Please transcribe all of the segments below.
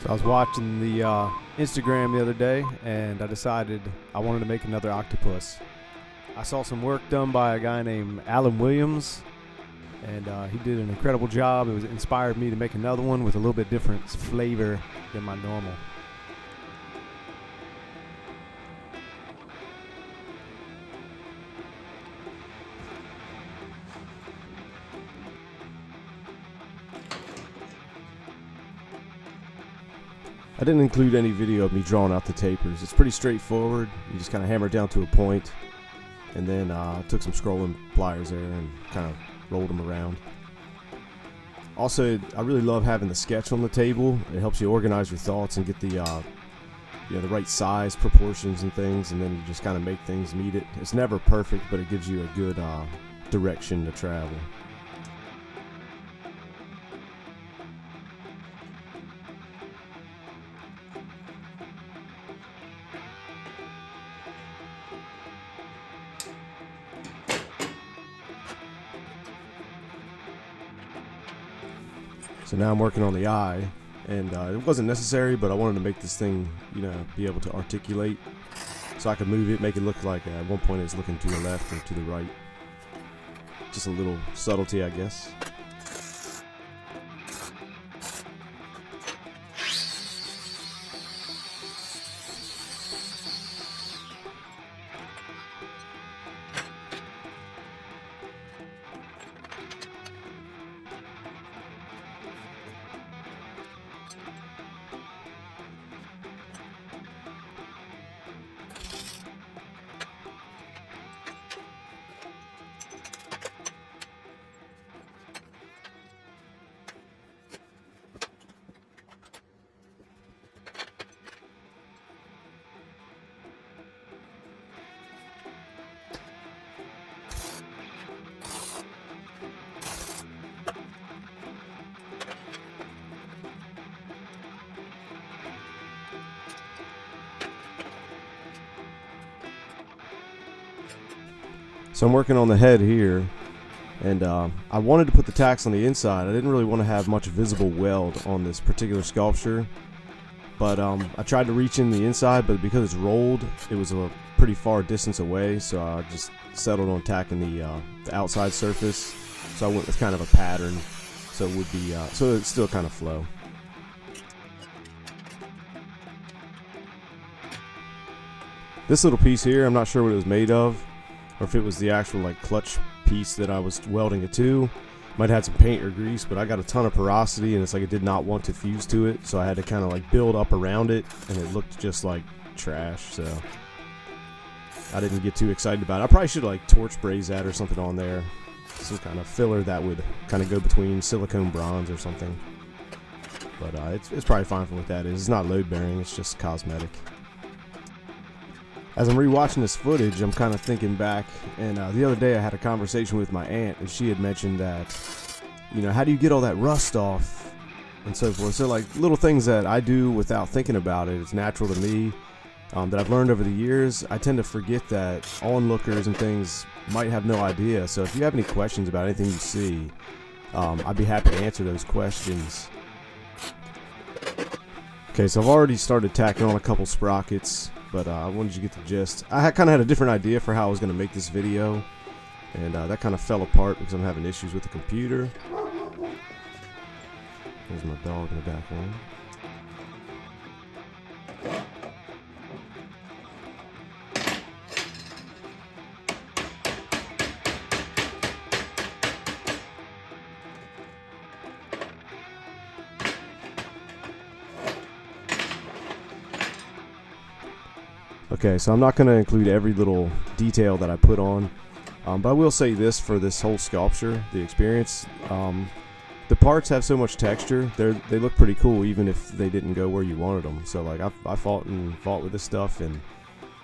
So I was watching the Instagram the other day, and I decided I wanted to make another octopus. I saw some work done by a guy named Alan Williams, and he did an incredible job. It was inspired me to make another one with a little bit different flavor than my normal. I didn't include any video of me drawing out the tapers. It's pretty straightforward. You just kind of hammer it down to a point, and then took some scrolling pliers there and kind of rolled them around. Also, I really love having the sketch on the table. It helps you organize your thoughts and get the the right size, proportions, and things, and then you just kind of make things meet it. It's never perfect, but it gives you a good direction to travel. So now I'm working on the eye, and it wasn't necessary, but I wanted to make this thing, be able to articulate, so I could move it, make it look like at one point it's looking to the left or to the right. Just a little subtlety, I guess. So I'm working on the head here, and I wanted to put the tacks on the inside. I didn't really want to have much visible weld on this particular sculpture, but I tried to reach in the inside, but because it's rolled, it was a pretty far distance away, so I just settled on tacking the outside surface. So I went with kind of a pattern, so it would be so it still kind of flow. This little piece here, I'm not sure what it was made of, or if it was the actual clutch piece that I was welding it to. Might have had some paint or grease, but I got a ton of porosity, and it's like it did not want to fuse to it, so I had to kind of build up around it, and it looked just like trash, so I didn't get too excited about it. I probably should torch braze that or something on there, some kind of filler that would kind of go between silicone bronze or something, but it's probably fine for what that is. It's not load bearing, it's just cosmetic. As I'm rewatching this footage, I'm kind of thinking back, and the other day I had a conversation with my aunt, and she had mentioned that, how do you get all that rust off and so forth. So little things that I do without thinking about it, it's natural to me, that I've learned over the years. I tend to forget that onlookers and things might have no idea. So if you have any questions about anything you see, I'd be happy to answer those questions. Okay, so I've already started tacking on a couple sprockets, but I wanted you to get the gist. I kind of had a different idea for how I was going to make this video, and that kind of fell apart because I'm having issues with the computer. There's my dog in the background. Okay, so I'm not going to include every little detail that I put on, but I will say this for this whole sculpture, the experience. The parts have so much texture; they look pretty cool, even if they didn't go where you wanted them. So I fought with this stuff, and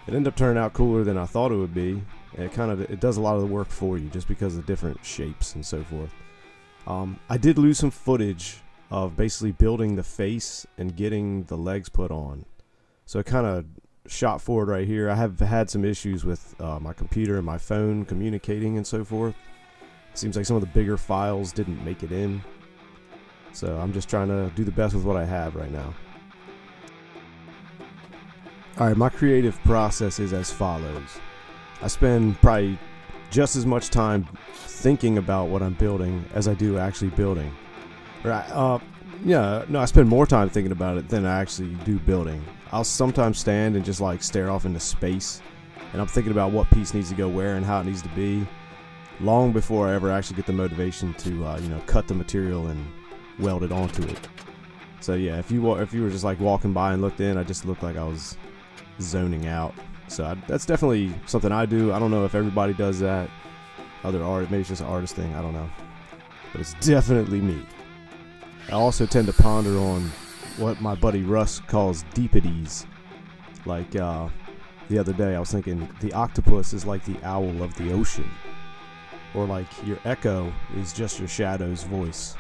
it ended up turning out cooler than I thought it would be. And it does a lot of the work for you, just because of the different shapes and so forth. I did lose some footage of basically building the face and getting the legs put on, so it kind of shot forward right here. I have had some issues with my computer and my phone communicating and so forth. Seems like some of the bigger files didn't make it in, so I'm just trying to do the best with what I have right now. Alright, my creative process is as follows. I spend probably just as much time thinking about what I'm building as I do actually building. Right? I spend more time thinking about it than I actually do building. I'll sometimes stand and just like stare off into space, and I'm thinking about what piece needs to go where and how it needs to be, long before I ever actually get the motivation to cut the material and weld it onto it. So yeah, if you were just like walking by and looked in, I just looked like I was zoning out. So that's definitely something I do. I don't know if everybody does that. Other art, maybe it's just an artist thing. I don't know, but it's definitely me. I also tend to ponder on what my buddy Russ calls deepities. Like the other day, I was thinking the octopus is like the owl of the ocean, or like your echo is just your shadow's voice.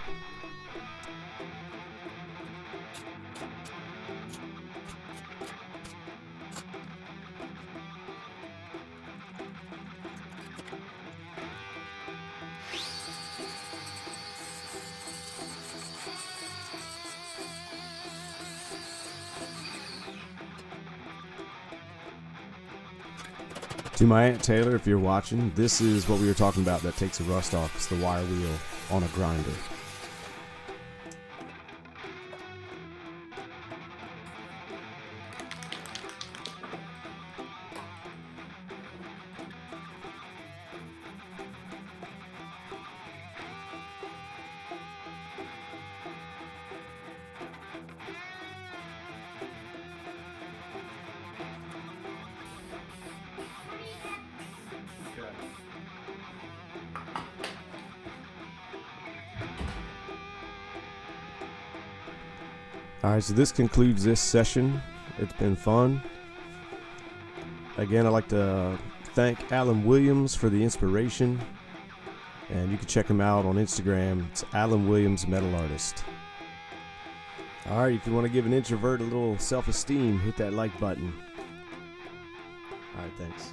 To my Aunt Taylor, if you're watching, this is what we were talking about that takes the rust off. It's the wire wheel on a grinder. Alright, so this concludes this session. It's been fun. Again, I'd like to thank Alan Williams for the inspiration. And you can check him out on Instagram. It's Alan Williams Metal Artist. Alright, if you want to give an introvert a little self-esteem, hit that like button. Alright, thanks.